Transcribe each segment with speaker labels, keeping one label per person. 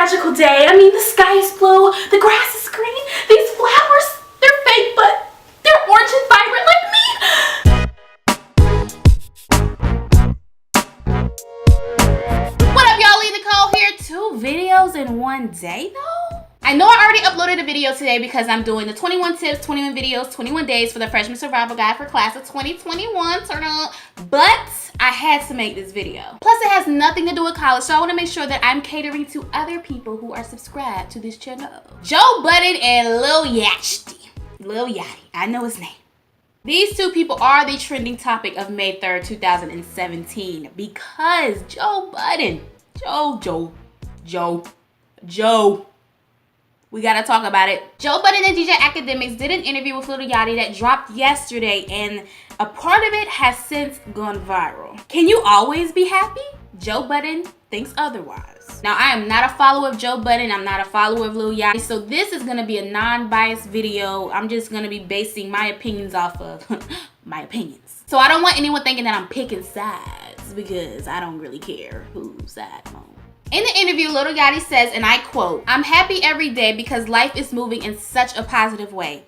Speaker 1: magical day. I mean, the sky is blue, the grass is green, these flowers, they're fake, but they're orange and vibrant like me. What up, y'all? Nicole here. 2 videos in one day, though? I know I already uploaded a video today because I'm doing the 21 tips, 21 videos, 21 days for the freshman survival guide for class of 2021. Turn up. But I had to make this video. Plus, it has nothing to do with college, so I want to make sure that I'm catering to other people who are subscribed to this channel. Joe Budden and Lil Yachty. Lil Yachty. I know his name. These 2 people are the trending topic of May 3rd, 2017 because Joe Budden, Joe. We gotta talk about it. Joe Budden and DJ Akademiks did an interview with Lil Yachty that dropped yesterday, and a part of it has since gone viral. Can you always be happy? Joe Budden thinks otherwise. Now, I am not a follower of Joe Budden. I'm not a follower of Lil Yachty, so this is gonna be a non-biased video. I'm just gonna be basing my opinions off of my opinions. So I don't want anyone thinking that I'm picking sides because I don't really care whose side I'm on. In the interview, Lil Yachty says, and I quote, "I'm happy every day because life is moving in such a positive way.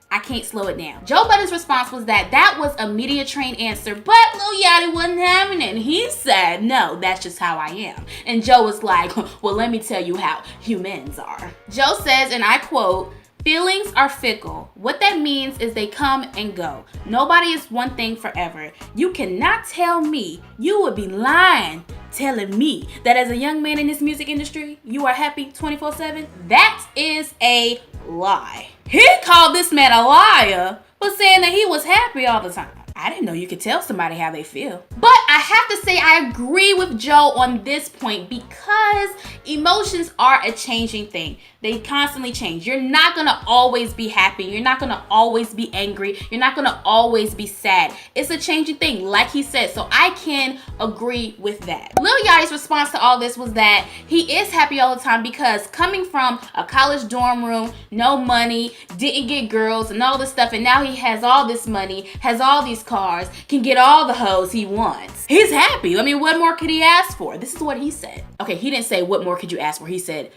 Speaker 1: I can't slow it down." Joe Budden's response was that was a media-trained answer, but Lil Yachty wasn't having it. And he said, "No, that's just how I am." And Joe was like, "Well, let me tell you how humans are." Joe says, and I quote, "Feelings are fickle. What that means is they come and go. Nobody is one thing forever. You cannot tell me, you would be lying telling me that as a young man in this music industry, you are happy 24/7. That is a lie." He called this man a liar for saying that he was happy all the time. I didn't know you could tell somebody how they feel. But I have to say I agree with Joe on this point because emotions are a changing thing. They constantly change. You're not gonna always be happy. You're not gonna always be angry. You're not gonna always be sad. It's a changing thing, like he said. So I can agree with that. Lil Yachty's response to all this was that he is happy all the time because coming from a college dorm room, no money, didn't get girls and all this stuff, and now he has all this money, has all these cars, can get all the hoes he wants. He's happy. I mean, what more could he ask for? This is what he said. Okay, he didn't say what more could you ask for. He said,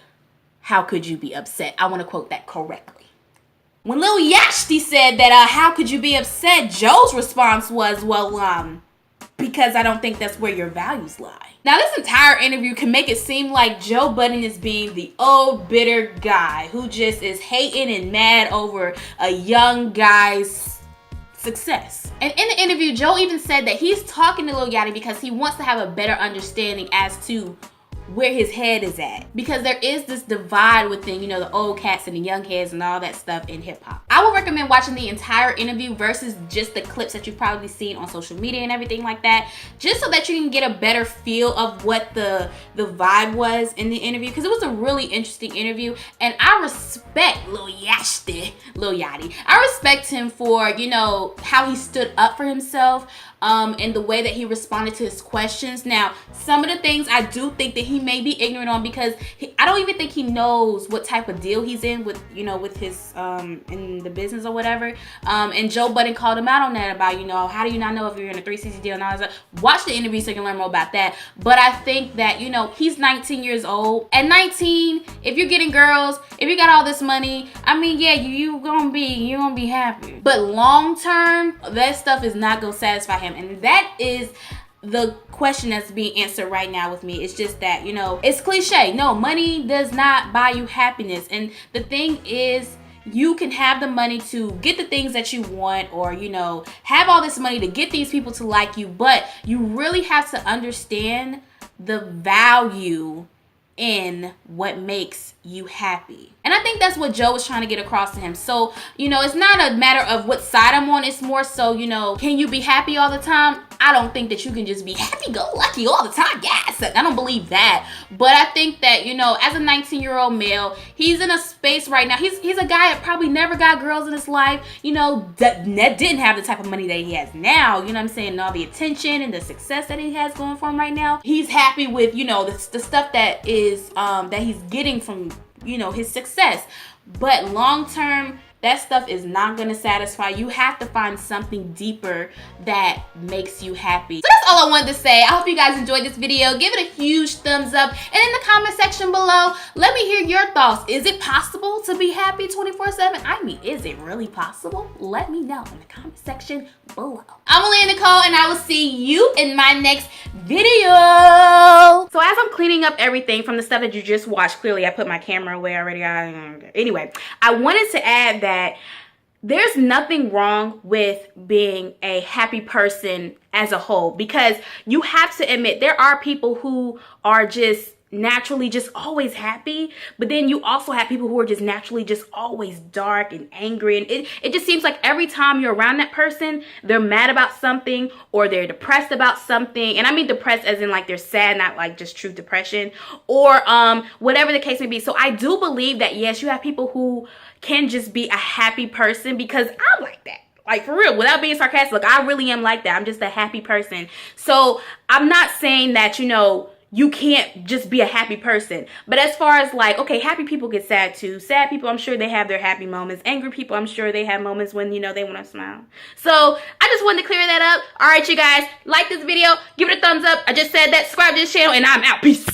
Speaker 1: how could you be upset? I want to quote that correctly. When Lil Yachty said that, how could you be upset? Joe's response was, well, because I don't think that's where your values lie. Now, this entire interview can make it seem like Joe Budden is being the old bitter guy who just is hating and mad over a young guy's success. And in the interview, Joe even said that he's talking to Lil Yachty because he wants to have a better understanding as to where his head is at, because there is this divide within, you know, the old cats and the young heads and all that stuff in hip-hop. I would recommend watching the entire interview versus just the clips that you've probably seen on social media and everything like that, just so that you can get a better feel of what the vibe was in the interview, because it was a really interesting interview. And I respect Lil Yachty. I respect him for, you know, how he stood up for himself, and the way that he responded to his questions. Now, some of the things I do think that he may be ignorant on, because I don't even think he knows what type of deal he's in with, you know, with his in the business or whatever. And Joe Budden called him out on that about, you know, how do you not know if you're in a 360 deal and all that stuff. Watch the interview so you can learn more about that. But I think that, you know, he's 19 years old. At 19, if you're getting girls, if you got all this money, I mean, yeah, you're gonna be happy. But long term, that stuff is not gonna satisfy him. And that is the question that's being answered right now with me. It's just that, you know, it's cliche. No, money does not buy you happiness. And the thing is, you can have the money to get the things that you want, or, you know, have all this money to get these people to like you, but you really have to understand the value in what makes you happy. And I think that's what Joe was trying to get across to him. So, you know, it's not a matter of what side I'm on. It's more so, you know, can you be happy all the time? I don't think that you can just be happy-go-lucky all the time. Yes, I don't believe that. But I think that, you know, as a 19-year-old male, he's in a space right now. He's a guy that probably never got girls in his life, you know, that didn't have the type of money that he has now, you know what I'm saying, and all the attention and the success that he has going for him right now. He's happy with, you know, the stuff that is that he's getting from, you know, his success. But long term, that stuff is not going to satisfy. You have to find something deeper that makes you happy. So that's all I wanted to say. I hope you guys enjoyed this video. Give it a huge thumbs up. And in the comment section below, let me hear your thoughts. Is it possible to be happy 24/7? I mean, is it really possible? Let me know in the comment section below. I'm Aleigha Nicole, and I will see you in my next video. So as I'm cleaning up everything from the stuff that you just watched, clearly I put my camera away already. Anyway, I wanted to add that there's nothing wrong with being a happy person as a whole, because you have to admit there are people who are just naturally just always happy, but then you also have people who are just naturally just always dark and angry, and it just seems like every time you're around that person, they're mad about something or they're depressed about something. And I mean depressed as in like they're sad, not like just true depression, or whatever the case may be. So I do believe that yes, you have people who can just be a happy person, because I'm like that. Like, for real, without being sarcastic, like, I really am like that. I'm just a happy person. So I'm not saying that, you know, you can't just be a happy person. But as far as like, okay, happy people get sad too. Sad people, I'm sure they have their happy moments. Angry people, I'm sure they have moments when, you know, they want to smile. So I just wanted to clear that up. All right, you guys, like this video, give it a thumbs up. I just said that. Subscribe to this channel, and I'm out. Peace.